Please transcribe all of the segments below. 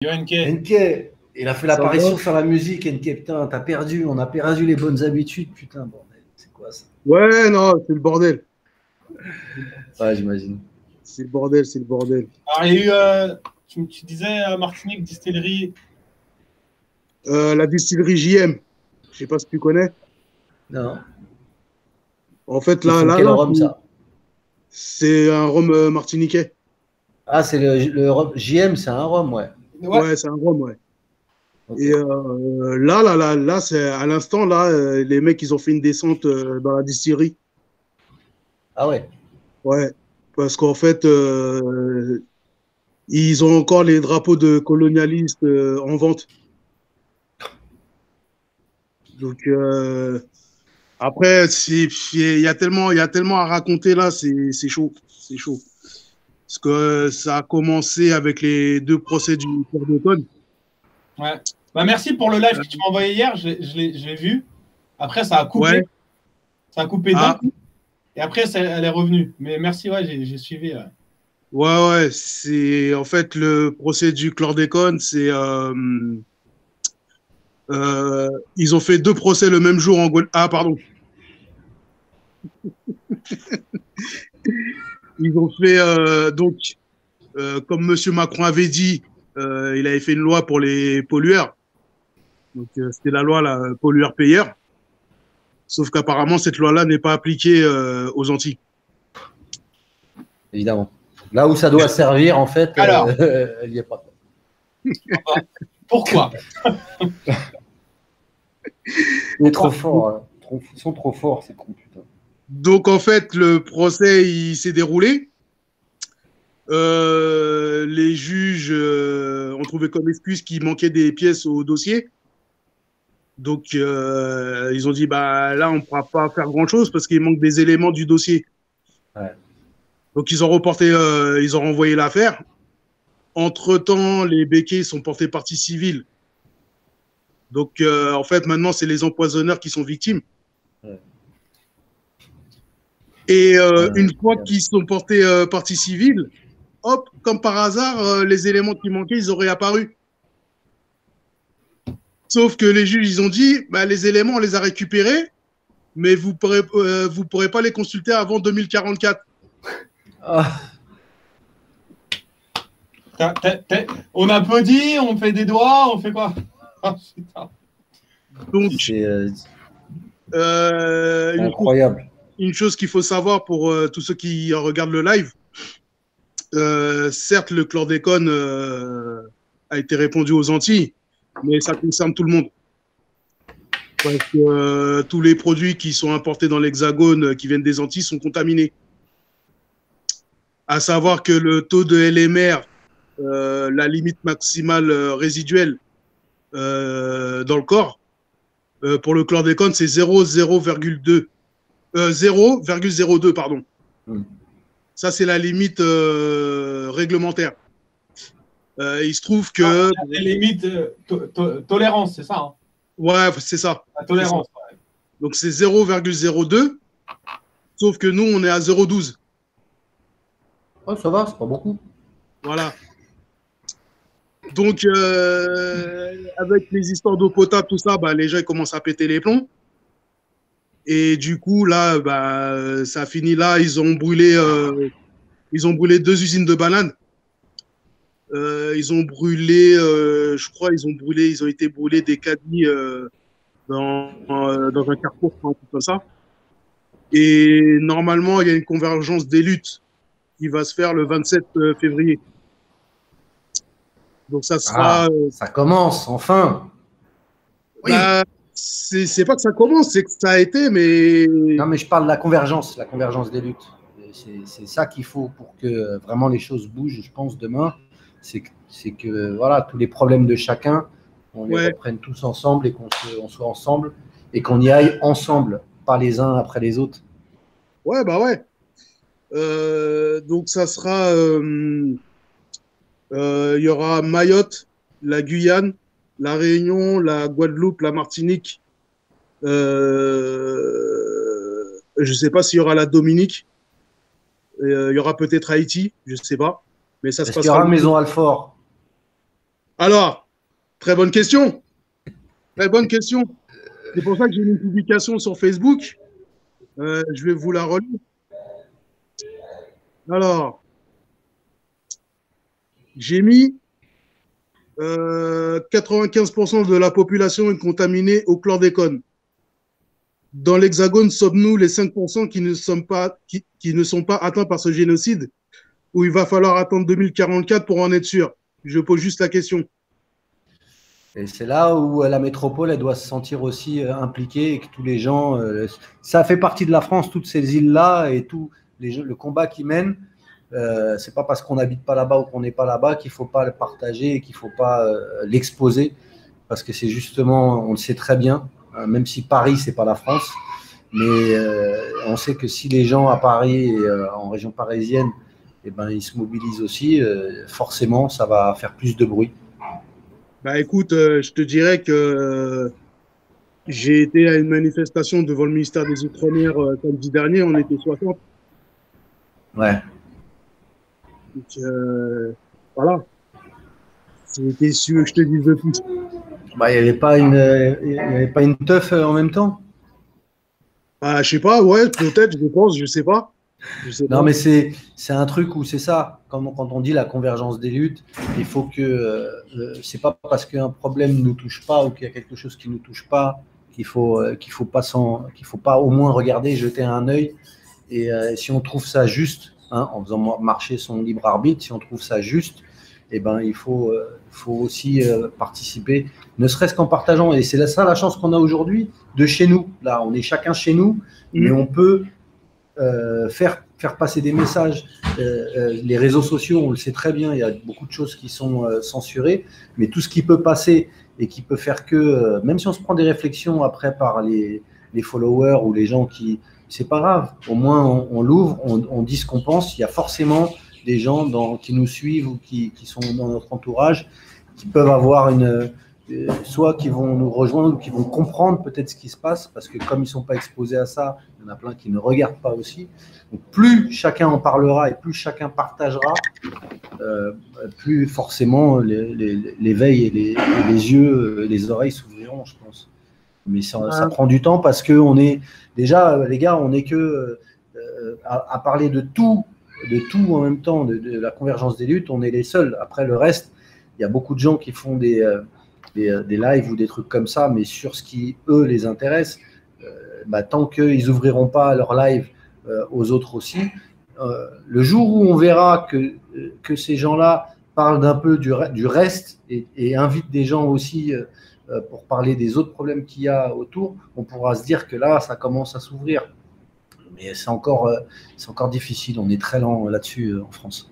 Yo, NK. NK, il a fait Ça va? l'apparition sur la musique. NK, putain, t'as perdu, on a perdu les bonnes habitudes, putain, bordel. C'est quoi ça? Ouais, non, c'est le bordel. Ouais, j'imagine. C'est le bordel, c'est le bordel. Alors, il y a eu, tu disais Martinique, distillerie. La distillerie JM, je sais pas si tu connais. Non. En fait, Ils font quel là, rhum, ça? c'est un rhum martiniquais. Ah, c'est le rhum. JM, c'est un rhum, ouais. Ouais. Ouais, c'est un rhum, ouais. Ok. Et là, c'est à l'instant, là, les mecs, ils ont fait une descente dans la distillerie. Ah ouais. Ouais, parce qu'en fait, ils ont encore les drapeaux de colonialistes en vente. Donc, après, il y a tellement à raconter là, c'est chaud, c'est chaud. Parce que ça a commencé avec les deux procès du père d'automne. Ouais. Bah, merci pour le live que tu m'as envoyé hier. Je l'ai vu. Après, ça a coupé. Ouais. Ça a coupé d'un Ah, coup. Et après, elle est revenue. Mais merci, ouais, j'ai suivi. ouais, c'est en fait le procès du chlordécone, ils ont fait deux procès le même jour en Guadeloupe. Ah, pardon. Ils ont fait comme Monsieur Macron avait dit, il avait fait une loi pour les pollueurs. Donc c'était la loi là, pollueur-payeur. Sauf qu'apparemment cette loi-là n'est pas appliquée aux Antilles. Évidemment. Là où ça doit servir, en fait, Alors. elle n'y est pas. Pourquoi? Il est trop fort. Hein. Ils sont trop forts, ces cons, putain. Donc en fait, le procès il s'est déroulé. Les juges ont trouvé comme excuse qu'il manquait des pièces au dossier. Donc ils ont dit bah là on ne pourra pas faire grand chose parce qu'il manque des éléments du dossier. Ouais. Donc ils ont ils ont renvoyé l'affaire. Entre-temps, les béquets sont portés partie civile. Donc en fait maintenant c'est les empoisonneurs qui sont victimes. Ouais. Et une fois qu'ils sont portés partie civile, hop, comme par hasard, les éléments qui manquaient, ils auraient apparu. Sauf que les juges, ils ont dit, bah, les éléments, on les a récupérés, mais vous pourrez pas les consulter avant 2044. Ah. On applaudit, on fait des doigts, on fait quoi? Oh, putain. Donc, C'est incroyable. Une chose qu'il faut savoir pour tous ceux qui regardent le live, certes, le chlordécone a été répandu aux Antilles, mais ça concerne tout le monde. Parce que tous les produits qui sont importés dans l'Hexagone, qui viennent des Antilles, sont contaminés. À savoir que le taux de LMR, la limite maximale résiduelle dans le corps, pour le chlordécone, c'est 0,02. 0,02, pardon. Ça, c'est la limite réglementaire. Il se trouve que... La limite tolérance, c'est ça, hein? Ouais, c'est ça. La tolérance. Ouais. Donc, c'est 0,02. Sauf que nous, on est à 0,12. Oh, ça va, c'est pas beaucoup. Voilà. Donc, avec les histoires d'eau potable, tout ça, bah, les gens ils commencent à péter les plombs. Et du coup, là, bah, ça finit là. Ils ont brûlé 2 usines de bananes. Ils ont brûlé, je crois, ils ont été brûlés des caddies dans un carrefour, un truc comme ça. Et normalement, il y a une convergence des luttes qui va se faire le 27 février. Donc ça sera. Ça commence, enfin. Bah, c'est pas que ça commence, c'est que ça a été, mais. Non, mais je parle de la convergence des luttes. C'est ça qu'il faut pour que vraiment les choses bougent, je pense, demain. C'est que voilà, tous les problèmes de chacun, on les reprenne tous ensemble et qu'on soit ensemble et qu'on y aille ensemble, pas les uns après les autres. Ouais, bah ouais. Donc ça sera. Il y aura Mayotte, la Guyane, la Réunion, la Guadeloupe, la Martinique. Je sais pas s'il y aura la Dominique. Il y aura peut-être Haïti, je sais pas. Mais ça se Est-ce qu'il y aura Maison Alfort? Alors, très bonne question. Très bonne question. C'est pour ça que j'ai mis une publication sur Facebook. Je vais vous la relire. Alors, j'ai mis 95% de la population est contaminée au chlordécone. Dans l'Hexagone, sommes-nous les 5% qui ne sont pas atteints par ce génocide, où il va falloir attendre 2044 pour en être sûr? Je pose juste la question. Et c'est là où la métropole, elle doit se sentir aussi impliquée et que tous les gens, ça fait partie de la France, toutes ces îles-là et tout le combat qu'ils mènent. C'est pas parce qu'on n'habite pas là-bas ou qu'on n'est pas là-bas qu'il faut pas le partager et qu'il faut pas l'exposer, parce que c'est justement, on le sait très bien, même si Paris c'est pas la France, mais on sait que si les gens à Paris et en région parisienne, eh ben ils se mobilisent aussi, forcément ça va faire plus de bruit. Bah écoute, je te dirais que j'ai été à une manifestation devant le ministère des Outre-mer samedi dernier, on était 60. Ouais. Donc, voilà. C'était sûr que je te dise de plus. Bah, il n'y avait pas une teuf en même temps. Bah, je sais pas, ouais, peut-être, je pense, je sais pas. Non, mais c'est un truc où c'est ça. Quand on dit la convergence des luttes, il faut que c'est pas parce qu'un problème ne nous touche pas ou qu'il y a quelque chose qui ne nous touche pas qu'il faut pas au moins regarder, jeter un œil. Et si on trouve ça juste, hein, en faisant marcher son libre arbitre, si on trouve ça juste, eh ben, il faut aussi participer, ne serait-ce qu'en partageant. Et c'est ça la chance qu'on a aujourd'hui de chez nous. Là, on est chacun chez nous, mais on peut faire passer des messages. Les réseaux sociaux, on le sait très bien, il y a beaucoup de choses qui sont censurées, mais tout ce qui peut passer et qui peut faire que, même si on se prend des réflexions après par les followers ou les gens qui… C'est pas grave, au moins on l'ouvre, on dit ce qu'on pense. Il y a forcément des gens qui nous suivent ou qui sont dans notre entourage, qui peuvent avoir soit qui vont nous rejoindre ou qui vont comprendre peut-être ce qui se passe, parce que comme ils ne sont pas exposés à ça, il y en a plein qui ne regardent pas aussi. Donc plus chacun en parlera et plus chacun partagera, plus forcément l'éveil et les yeux, les oreilles s'ouvriront, je pense. Mais ça prend du temps parce que on est déjà, les gars, on n'est que à parler de tout en même temps, de la convergence des luttes, on est les seuls. Après le reste, il y a beaucoup de gens qui font des lives ou des trucs comme ça, mais sur ce qui eux les intéresse, tant qu'ils n'ouvriront pas leur live aux autres aussi, le jour où on verra que ces gens-là parlent d'un peu du reste et invitent des gens aussi pour parler des autres problèmes qu'il y a autour, on pourra se dire que là, ça commence à s'ouvrir. Mais c'est encore difficile, on est très lent là-dessus en France.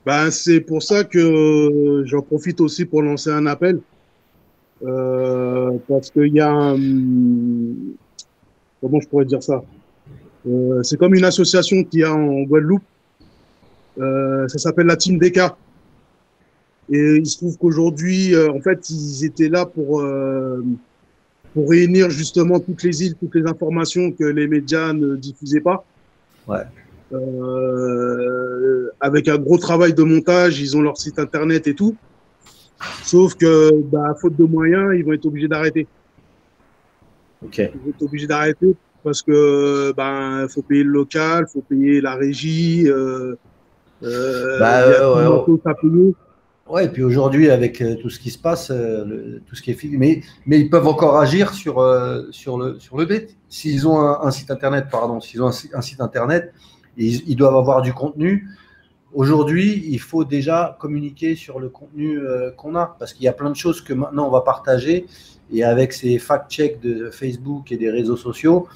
Ben, c'est pour ça que j'en profite aussi pour lancer un appel. Parce qu'il y a comment je pourrais dire ça? C'est comme une association qu'il y a en Guadeloupe. Ça s'appelle la Team DK. Et il se trouve qu'aujourd'hui, en fait, ils étaient là pour réunir justement toutes les îles, toutes les informations que les médias ne diffusaient pas. Ouais. Avec un gros travail de montage, ils ont leur site internet et tout. Sauf que, faute de moyens, ils vont être obligés d'arrêter. Ok. Ils vont être obligés d'arrêter parce que, faut payer le local, faut payer la régie. Ouais, et puis aujourd'hui, avec tout ce qui se passe, tout ce qui est filmé, mais ils peuvent encore agir sur le net. S'ils ont un site internet, un site internet, ils doivent avoir du contenu. Aujourd'hui, il faut déjà communiquer sur le contenu qu'on a, parce qu'il y a plein de choses que maintenant on va partager, et avec ces fact-checks de Facebook et des réseaux sociaux,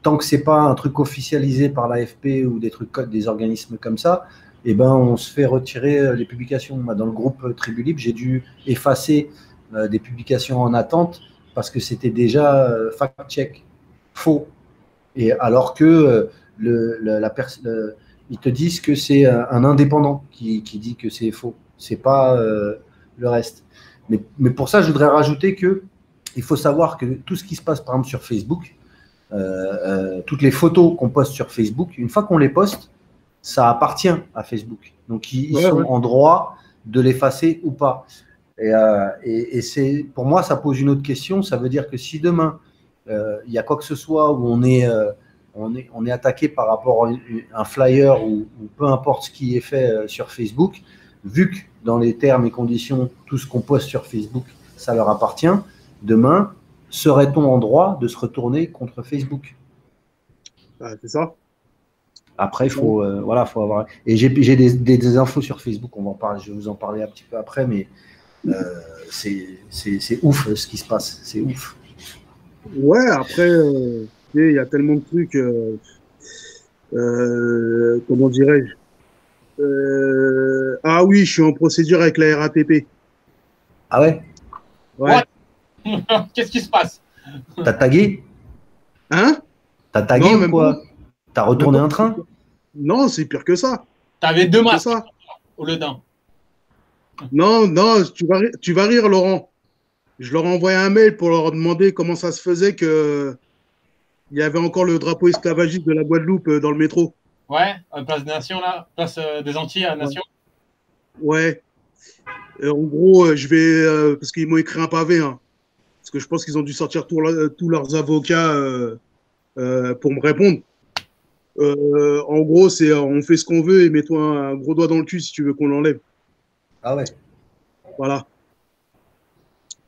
tant que c'est pas un truc officialisé par l'AFP ou des organismes comme ça, eh ben, on se fait retirer les publications. Dans le groupe Tribu Libre, j'ai dû effacer des publications en attente parce que c'était déjà fact-check, faux. Et alors que ils te disent que c'est un indépendant qui dit que c'est faux. C'est pas le reste. Mais pour ça, je voudrais rajouter qu'il faut savoir que tout ce qui se passe, par exemple, sur Facebook, toutes les photos qu'on poste sur Facebook, une fois qu'on les poste, ça appartient à Facebook. Donc, ils sont en droit de l'effacer ou pas. Et pour moi, ça pose une autre question. Ça veut dire que si demain, il y a quoi que ce soit où on est attaqué par rapport à un flyer ou peu importe ce qui est fait sur Facebook, vu que dans les termes et conditions, tout ce qu'on poste sur Facebook, ça leur appartient, demain, serait-on en droit de se retourner contre Facebook? C'est ça. Après, il faut, faut avoir. Et j'ai des infos sur Facebook, on va en parler, je vais vous en parler un petit peu après, mais c'est ouf ce qui se passe, c'est ouf. Ouais, après, il y a tellement de trucs, comment dirais-je? Ah oui, je suis en procédure avec la RATP. Ah ouais? Ouais. Qu'est-ce qui se passe? T'as tagué? Hein? T'as tagué Non, ou même quoi? pas. T'as retourné Même un pas. train? Non, c'est pire que ça. T'avais 2 C'est masques ça. au lieu d'un. Non, non, tu vas rire, Laurent. Je leur ai envoyé un mail pour leur demander comment ça se faisait que il y avait encore le drapeau esclavagiste de la Guadeloupe dans le métro. Ouais, place des Nations, là. Place des Antilles à Ouais. Nation. Ouais. En gros, je vais parce qu'ils m'ont écrit un pavé, hein, parce que je pense qu'ils ont dû sortir tous leurs avocats pour me répondre. En gros, c'est on fait ce qu'on veut et mets-toi un gros doigt dans le cul si tu veux qu'on l'enlève. Ah ouais. Voilà.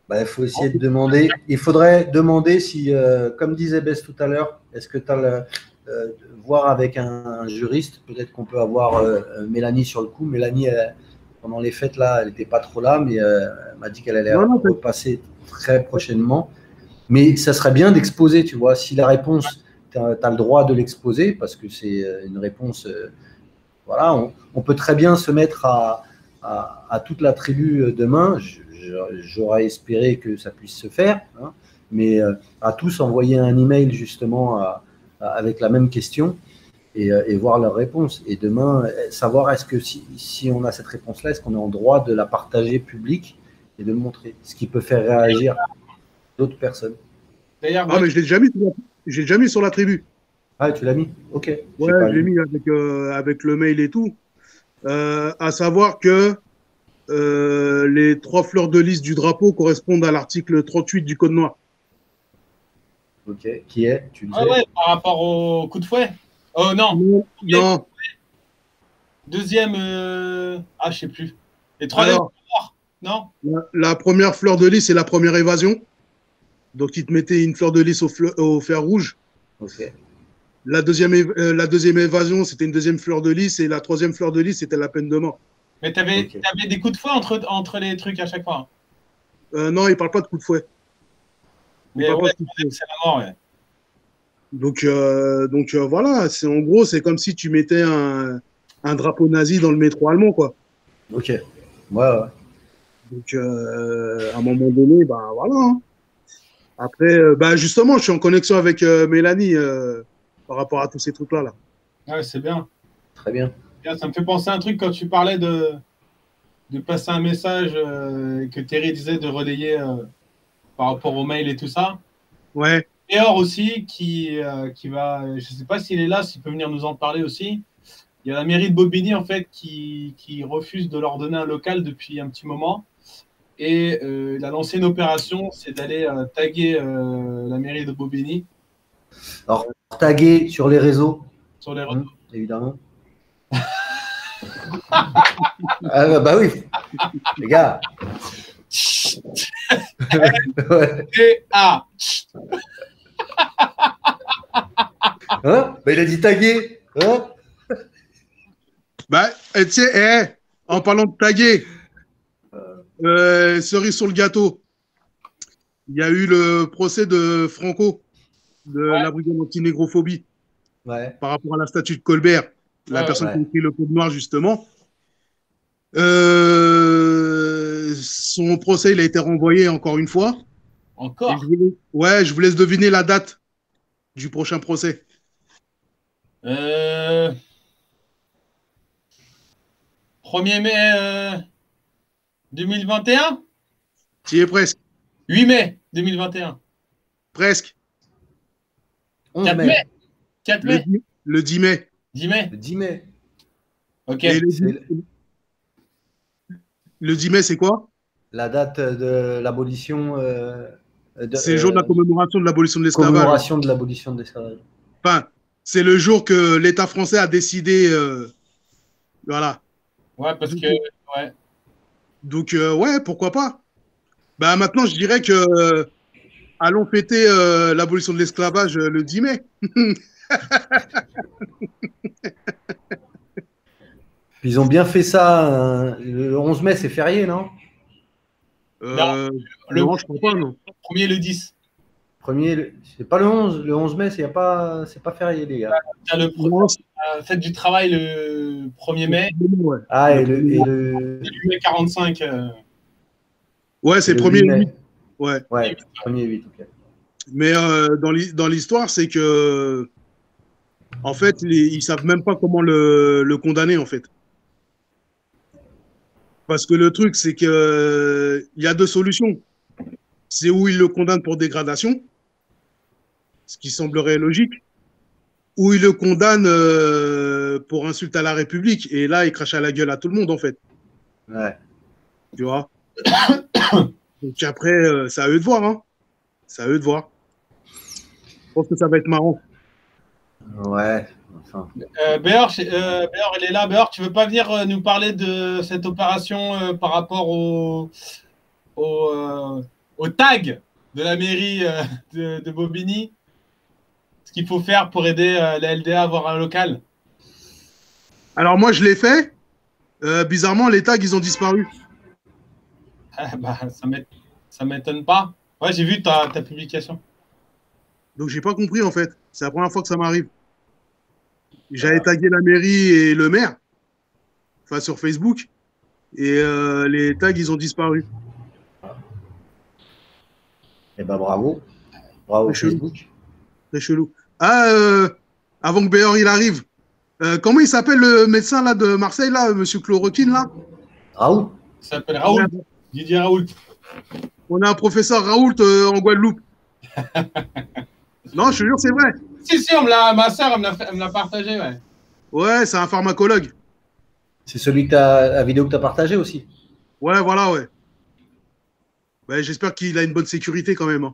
Bah, il faut essayer de demander. Il faudrait demander si, comme disait Bess tout à l'heure, est-ce que tu as voir avec un juriste, peut-être qu'on peut avoir Mélanie sur le coup. Mélanie, pendant les fêtes, là, elle n'était pas trop là, mais elle m'a dit qu'elle allait repasser très prochainement. Mais ça serait bien d'exposer, tu vois. Si la réponse, tu as le droit de l'exposer, parce que c'est une réponse. Voilà, on peut très bien se mettre à toute la tribu demain. J'aurais espéré que ça puisse se faire, hein, mais à tous envoyer un email justement avec la même question et voir leur réponse. Et demain, savoir est-ce que si on a cette réponse-là, est-ce qu'on est en droit de la partager publique et de le montrer, ce qui peut faire réagir d'autres personnes. D'ailleurs, mais je l'ai déjà mis sur la tribu. Ah, tu l'as mis? Ok. Ouais, je l'ai mis avec le mail et tout. À savoir que les 3 fleurs de lys du drapeau correspondent à l'article 38 du Code noir. Ok. Qui est? Tu le sais? Ah ouais, par rapport au coup de fouet. Oh non. Non. Deuxième. Ah, je sais plus. Et troisième. Non. La première fleur de lys, c'est la première évasion. Donc, ils te mettaient une fleur de lys au fer rouge. Ok. La deuxième évasion, c'était une deuxième fleur de lys. Et la troisième fleur de lys, c'était la peine de mort. Mais tu avais des coups de fouet entre les trucs à chaque fois. Non, il ne parle pas de coups de fouet. Mais ouais, c'est la mort, ouais. Donc voilà, en gros, c'est comme si tu mettais un drapeau nazi dans le métro allemand, quoi. Ok. Ouais. Donc, à un moment donné, bah voilà. Hein. Après, justement, je suis en connexion avec Mélanie par rapport à tous ces trucs-là. Là. Ouais, c'est bien. Très bien. Ça me fait penser à un truc quand tu parlais de passer un message que Thierry disait de relayer par rapport au mail et tout ça. Ouais. Théor aussi qui va, je ne sais pas s'il est là, s'il peut venir nous en parler aussi. Il y a la mairie de Bobigny en fait qui refuse de leur donner un local depuis un petit moment. Et il a lancé une opération, c'est d'aller taguer la mairie de Bobigny. Alors, taguer sur les réseaux. Sur les réseaux. Évidemment. Bah oui, les gars. Ah. Hein? Bah, il a dit taguer. Hein? Bah, tu sais, en parlant de taguer, cerise sur le gâteau, il y a eu le procès de Franco, de la brigade anti-négrophobie, par rapport à la statue de Colbert, la personne qui a écrit le Code noir, justement. Son procès, il a été renvoyé encore une fois. Encore? Je vous laisse deviner la date du prochain procès. 1er mai 2021? Tu y es presque. 8 mai 2021. Presque. 4 mai. 4 mai. Le 10 mai. 10 mai. Le 10 mai. Ok. Le 10 mai, c'est quoi? la date de l'abolition. C'est le jour de la commémoration de l'abolition de l'esclavage. Commémoration de l'abolition de l'esclavage. Enfin, c'est le jour que l'État français a décidé. Voilà. Ouais, parce que. Ouais. Donc, ouais, pourquoi pas. Bah, maintenant, je dirais que allons fêter l'abolition de l'esclavage le 10 mai. Ils ont bien fait ça. Le 11 mai, c'est férié, non? Non, non, je crois pas, non. Le premier, le 10. C'est pas le 11. Le 11 mai, c'est pas férié, les gars. La fête du travail le 1er mai. Ouais. Ah, et le mai 45. Ouais, c'est 1er et 8. Ouais, 1er et 8, ok. Mais dans l'histoire, c'est que, en fait, ils savent même pas comment le condamner, en fait. Parce que le truc, c'est que il y a deux solutions. C'est où ils le condamnent pour dégradation, ce qui semblerait logique, ou ils le condamnent pour insulte à la République. Et là, ils crachent à la gueule à tout le monde, en fait. Ouais. Tu vois. Donc après, c'est à eux de voir. Hein. C'est à eux de voir. Je pense que ça va être marrant. Ouais. Enfin. Béor, il est là. Béor, tu veux pas venir nous parler de cette opération par rapport au tag de la mairie de Bobigny? Ce qu'il faut faire pour aider la LDA à avoir un local? Alors moi, je l'ai fait. Bizarrement, les tags, ils ont disparu. Bah, ça m'étonne pas. Ouais, j'ai vu ta publication. Donc, j'ai pas compris, en fait. C'est la première fois que ça m'arrive. J'avais tagué la mairie et le maire, enfin sur Facebook, et les tags, ils ont disparu. Eh ben bravo. Bravo Facebook. Très chelou. Ah, avant que Béor il arrive, comment il s'appelle le médecin là, de Marseille, là, monsieur Chloroquine, là? Raoult. Il s'appelle Raoult. Didier Raoult. On a un professeur Raoult en Guadeloupe. Non, je te jure, c'est vrai. Si, ma soeur, elle me l'a partagé, ouais. Ouais, c'est un pharmacologue. C'est celui que la vidéo que tu as partagée aussi. Ouais, voilà, ouais. Ouais, j'espère qu'il a une bonne sécurité quand même. Hein.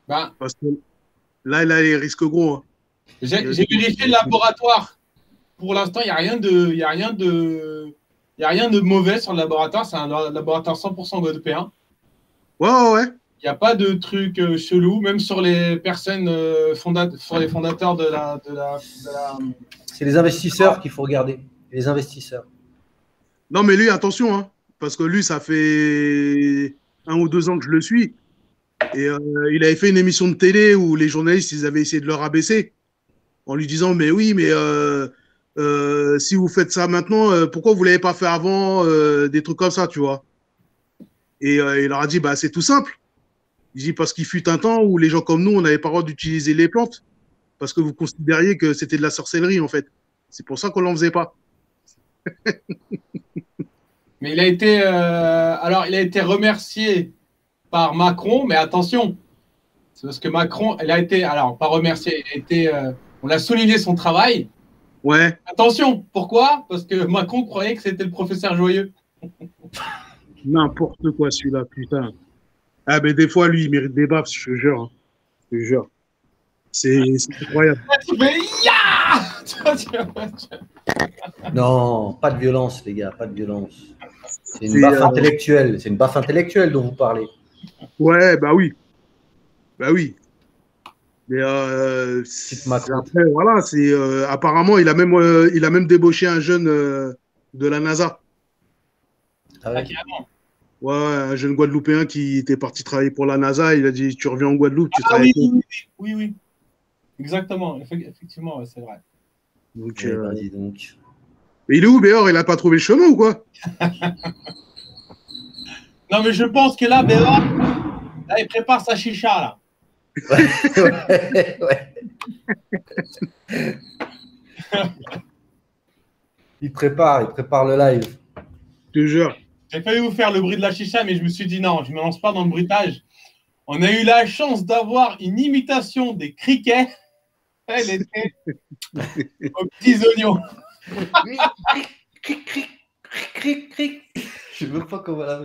Bah, parce que là, il a les risques gros. Hein. J'ai vérifié le laboratoire. Pour l'instant, il n'y a rien de mauvais sur le laboratoire. C'est un laboratoire 100% guadeloupéen. Ouais. Il n'y a pas de truc chelou, même sur les personnes sur les fondateurs de la... C'est les investisseurs qu'il faut regarder. Les investisseurs. Non, mais lui, attention, hein, parce que lui, ça fait 1 ou 2 ans que je le suis. Et il avait fait une émission de télé où les journalistes, ils avaient essayé de le rabaisser en lui disant, mais oui, mais si vous faites ça maintenant, pourquoi vous ne l'avez pas fait avant, des trucs comme ça, tu vois. Et il leur a dit, bah, c'est tout simple. Il dit, parce qu'il fut un temps où les gens comme nous, on n'avait pas le droit d'utiliser les plantes, parce que vous considériez que c'était de la sorcellerie, en fait. C'est pour ça qu'on ne l'en faisait pas. Mais il a été, il a été remercié par Macron, mais attention, c'est parce que Macron, elle a été, alors pas remercié, on a souligné son travail. Ouais. Attention, pourquoi? Parce que Macron croyait que c'était le professeur Joyeux. N'importe quoi celui-là, putain. Ah, mais des fois, lui, il mérite des baffes, je te jure. Hein. Je te jure. C'est incroyable. Non, pas de violence, les gars, pas de violence. C'est une baffe intellectuelle. C'est une baffe intellectuelle dont vous parlez. Ouais, bah oui. Bah oui. Mais après, voilà, c'est apparemment, il a même débauché un jeune de la NASA. Ah ouais. Ouais, un jeune Guadeloupéen qui était parti travailler pour la NASA. Il a dit, tu reviens en Guadeloupe, tu travailles. Oui. Exactement. Effectivement, c'est vrai. Donc, donc. Mais il est où, Béor? Il n'a pas trouvé le chemin ou quoi? Non, mais je pense que là, Béor, là, il prépare sa chicha, là. Ouais. Il prépare le live. Je te jure. J'ai failli vous faire le bruit de la chicha, mais je me suis dit non, je ne me lance pas dans le bruitage. On a eu la chance d'avoir une imitation des criquets. Elle était aux petits oignons. Je sais même pas comment la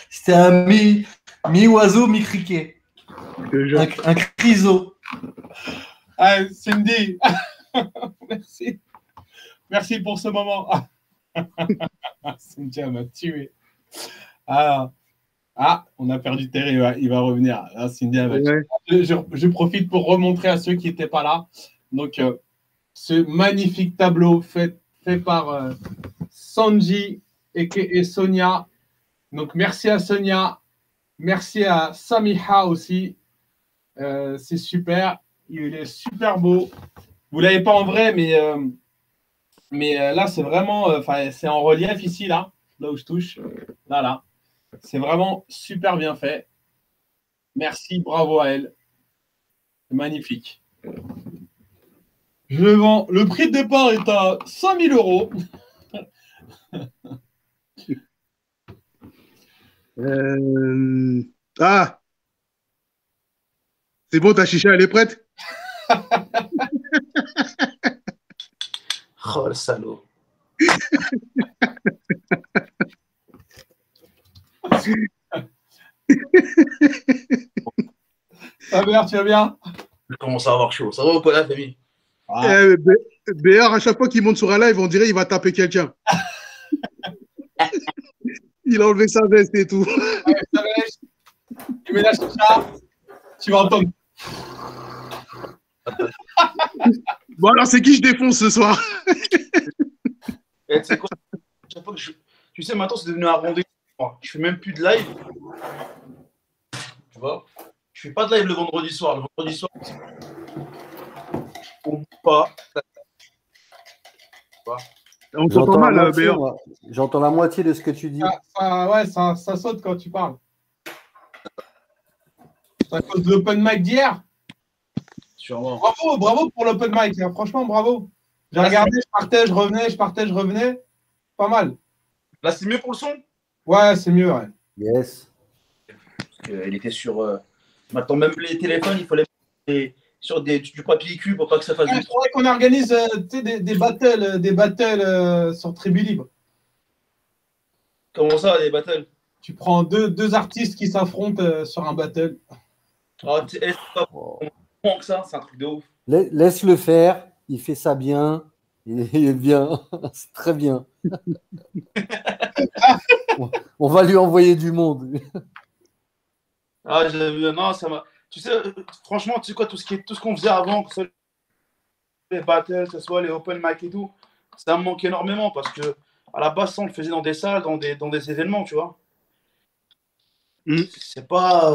C'était un mi-oiseau, mi-criquet. Un criseau. Ah, Cindy, merci. Merci pour ce moment. Cynthia m'a tué. Ah, on a perdu Terry, il va revenir. Ah, Cynthia va tuer. Je profite pour remontrer à ceux qui n'étaient pas là. Donc, ce magnifique tableau fait par Sanji et Sonia. Donc, merci à Sonia. Merci à Samiha aussi. C'est super. Il est super beau. Vous ne l'avez pas en vrai, mais là, c'est vraiment. C'est en relief ici, là où je touche. Là. C'est vraiment super bien fait. Merci, bravo à elle. C'est magnifique. Je vends. Le prix de départ est à 5 000 euros. Ah, c'est bon, ta chicha, elle est prête? Oh, le salaud. Ça va, tu vas bien? Je commence à avoir chaud. Ça va ou pas, la famille? BR, à chaque fois qu'il monte sur un live, on dirait qu'il va taper quelqu'un. Il a enlevé sa veste et tout. Ouais, ça va, tu mets la chicha, tu vas entendre. Bon, alors, c'est qui je défonce ce soir? Tu sais quoi? Chaque fois que tu sais, maintenant, c'est devenu un rendez-vous. Je fais même plus de live. Tu vois? Je fais pas de live le vendredi soir. Le vendredi soir, on pas. On t'entend mal, BR. J'entends la moitié de ce que tu dis. Ça saute quand tu parles. C'est à cause de l'open mic d'hier. Sûrement. Bravo pour l'open mic. Hein. Franchement, bravo. J'ai regardé, je partais, je revenais. Pas mal. Là, c'est mieux pour le son? Ouais, c'est mieux. Ouais. Yes. Il était sur. Maintenant, même les téléphones, il faut les mettre sur du papier cul pour pas que ça fasse. Il faudrait qu'on organise des battles sur Tribu Libre. Comment ça, les battles? Tu prends deux artistes qui s'affrontent sur un battle. Ah, c'est pas que ça, c'est un truc de ouf. Laisse-le faire. Il fait ça bien. Il est bien. C'est très bien. On va lui envoyer du monde. Ah, j'ai vu. Non, ça m'a. Tu sais, franchement, tu sais quoi, tout ce qu'on faisait avant, que ce soit les battles, que ce soit les open mic et tout, ça me manque énormément parce que à la base, ça, on le faisait dans des salles, dans des événements, tu vois. C'est pas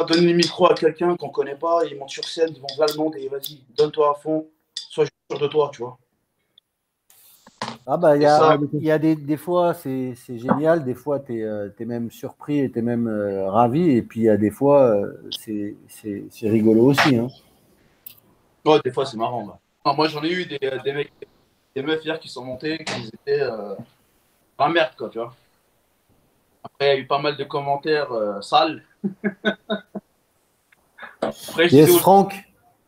donner le micro à quelqu'un qu'on connaît pas, il monte sur scène devant tout le monde et vas-y, donne-toi à fond, sois sûr de toi, tu vois. Ah bah il y a des fois c'est génial, des fois tu es même surpris et tu es même ravi, et puis il y a des fois c'est rigolo aussi. Hein. Ouais, des fois c'est marrant. Là. Non, moi j'en ai eu des mecs, des meufs hier qui sont montés, qui étaient la merde quoi, tu vois. Après il y a eu pas mal de commentaires sales. Après, yes, Franck.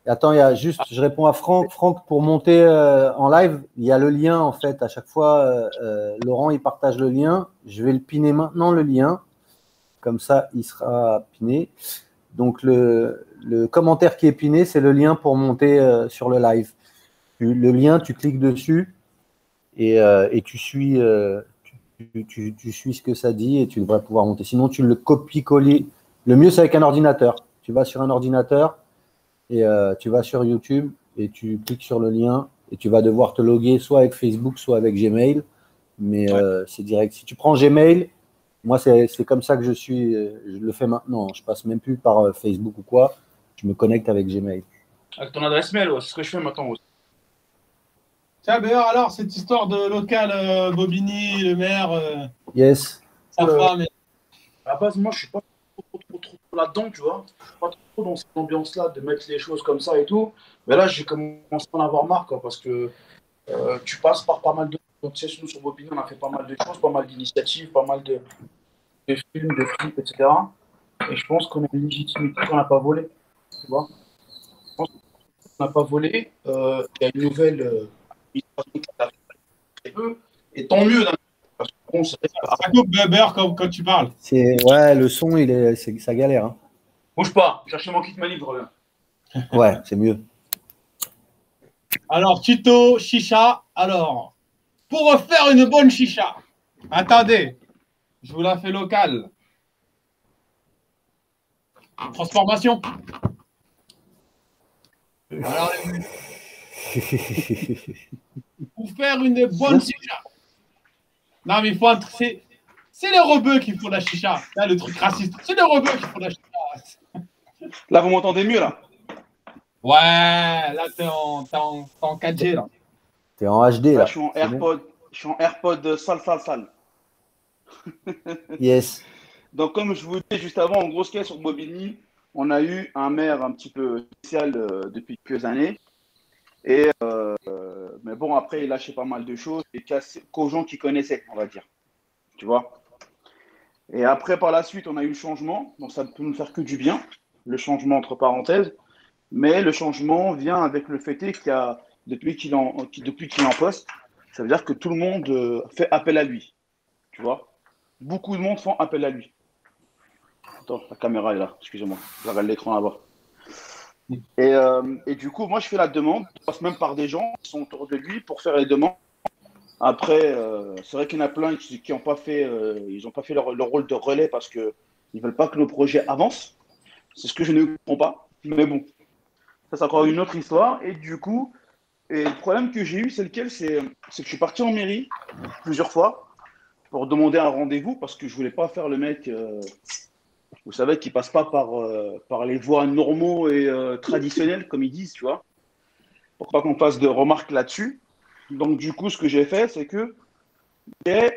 Attends, je réponds à Franck. Franck, pour monter en live, il y a le lien en fait. À chaque fois, Laurent, il partage le lien. Je vais le piner maintenant, le lien. Comme ça, il sera piné. Donc, le commentaire qui est piné, c'est le lien pour monter sur le live. Le lien, tu cliques dessus et tu suis, tu suis ce que ça dit et tu devrais pouvoir monter. Sinon, tu le copies-coller. Le mieux, c'est avec un ordinateur. Tu vas sur un ordinateur. Et tu vas sur YouTube et tu cliques sur le lien et tu vas devoir te loguer soit avec Facebook, soit avec Gmail. Mais c'est direct. Si tu prends Gmail, moi, c'est comme ça que je le fais maintenant. Je passe même plus par Facebook ou quoi. Je me connecte avec Gmail. Avec ton adresse mail, ouais, c'est ce que je fais maintenant aussi. Tiens, d'ailleurs, alors, cette histoire de local, Bobigny, le maire, yes. sa femme. À la base, moi, je suis pas trop là-dedans, tu vois. Je suis pas trop dans cette ambiance-là de mettre les choses comme ça et tout. Mais là, j'ai commencé à en avoir marre, quoi, parce que tu passes par pas mal de... Tu sais, nous, sur Bobigny, on a fait pas mal de choses, pas mal d'initiatives, pas mal de films, de clips, etc. Et je pense qu'on a une légitimité qu'on n'a pas volée, tu vois. Je pense qu'on n'a pas volé. Il y a une nouvelle administration qui a fait peu. Et tant mieux, Parce que, bon, Ça coupe Beurre quand tu parles. Ouais, le son, ça galère. Hein. bouge pas, cherchez mon kit manip, je reviens. Ouais, c'est mieux. Alors, tuto chicha. Alors, pour faire une bonne chicha, attendez, je vous la fais locale. Transformation. Alors, pour faire une bonne chicha. Non, mais il faut un. C'est les rebeux qui font la chicha. Là, le truc raciste. C'est les rebeux qui font la chicha. Là, vous m'entendez mieux, là? Ouais, là, t'es en 4G, là. T'es en HD, là. Là, je suis en AirPod. Bon. Je suis en AirPod sale. Yes. Donc, comme je vous disais juste avant, en gros, ce qu'il y a sur Bobigny, on a eu un maire un petit peu spécial depuis quelques années. Mais bon, après, il lâchait pas mal de choses et qu'aux gens qui connaissaient, on va dire. Tu vois? Et après, par la suite, on a eu le changement. Donc, ça ne peut nous faire que du bien, le changement entre parenthèses. Mais le changement vient avec le fait qu'il y a, depuis qu'il est en poste, ça veut dire que tout le monde fait appel à lui. Tu vois? Beaucoup de monde font appel à lui. Attends, la caméra est là, excusez-moi. Je regarde l'écran là-bas. Et du coup, moi, je fais la demande. Je passe même par des gens qui sont autour de lui pour faire les demandes. Après, c'est vrai qu'il y en a plein qui n'ont pas fait, ils ont pas fait leur rôle de relais parce qu'ils ne veulent pas que le projet avance. C'est ce que je ne comprends pas. Mais bon, ça, c'est encore une autre histoire. Et du coup, le problème que j'ai eu, c'est lequel? C'est que je suis parti en mairie plusieurs fois pour demander un rendez-vous parce que je ne voulais pas faire le mec, vous savez, qui ne passe pas par les voies normaux et traditionnelles, comme ils disent, tu vois, pour pas qu'on fasse de remarques là-dessus. Donc, du coup, ce que j'ai fait, c'est que je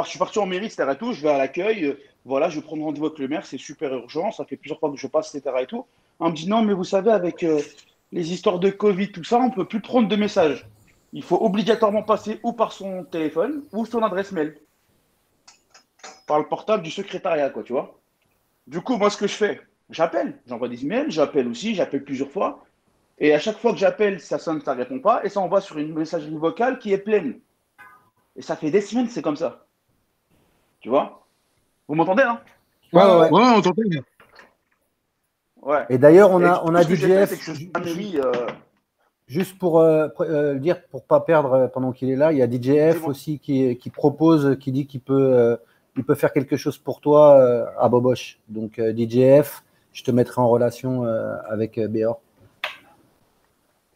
suis parti en mairie, etc. Et tout, je vais à l'accueil, voilà, je vais prendre rendez-vous avec le maire, c'est super urgent, ça fait plusieurs fois que je passe, etc. Et tout. On me dit non, mais vous savez, avec les histoires de Covid, tout ça, on ne peut plus prendre de messages. Il faut obligatoirement passer ou par son téléphone ou son adresse mail. Par le portable du secrétariat, quoi, tu vois. Du coup, moi, ce que je fais, j'appelle, j'envoie des emails, j'appelle plusieurs fois. Et à chaque fois que j'appelle, ça sonne, ça ne répond pas. Et ça envoie sur une messagerie vocale qui est pleine. Et ça fait des semaines, c'est comme ça. Tu vois? Vous m'entendez, hein? Ouais, on t'entend. Ouais. Et d'ailleurs, on a DJF. Juste pour dire, pour pas perdre pendant qu'il est là, il y a DJF aussi qui propose, qui dit qu'il peut faire quelque chose pour toi à Boboche. Donc DJF, je te mettrai en relation avec Béor.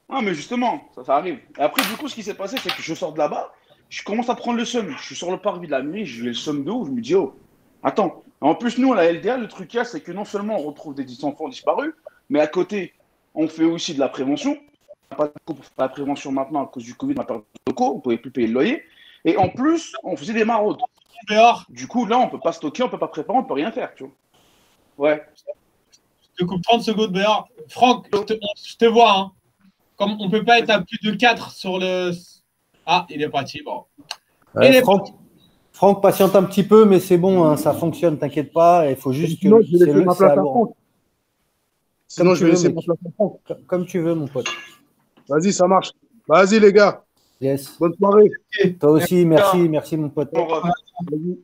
Ah, mais justement, ça arrive. Et après, du coup, ce qui s'est passé, c'est que je sors de là-bas, je commence à prendre le seum. Je suis sur le parvis de la nuit, j'ai le seum de ouf, je me dis, oh, attends. En plus, nous, à la LDA, le truc qu'il y a, c'est que non seulement on retrouve des enfants disparus, mais à côté, on fait aussi de la prévention. On n'a pas de coût pour faire la prévention maintenant à cause du Covid, on a perdu de locaux, on ne pouvait plus payer le loyer. Et en plus, on faisait des maraudes. Du coup, là, on ne peut pas stocker, on ne peut pas préparer, on ne peut rien faire, tu vois. Ouais. Je te coupe 30 secondes, Béor. Franck, je te vois, hein. Comme on ne peut pas être à plus de 4 sur le. Ah, il est parti. Bon. Franck patiente un petit peu, mais c'est bon, hein, ça fonctionne, t'inquiète pas. Il faut juste sinon, que je vais laisser ma place à Franck. Sinon, je vais laisser ma place à Franck. Comme tu veux, mon pote. Vas-y, ça marche. Vas-y, les gars. Yes. Bonne soirée. Toi aussi, merci mon pote. Vas-y.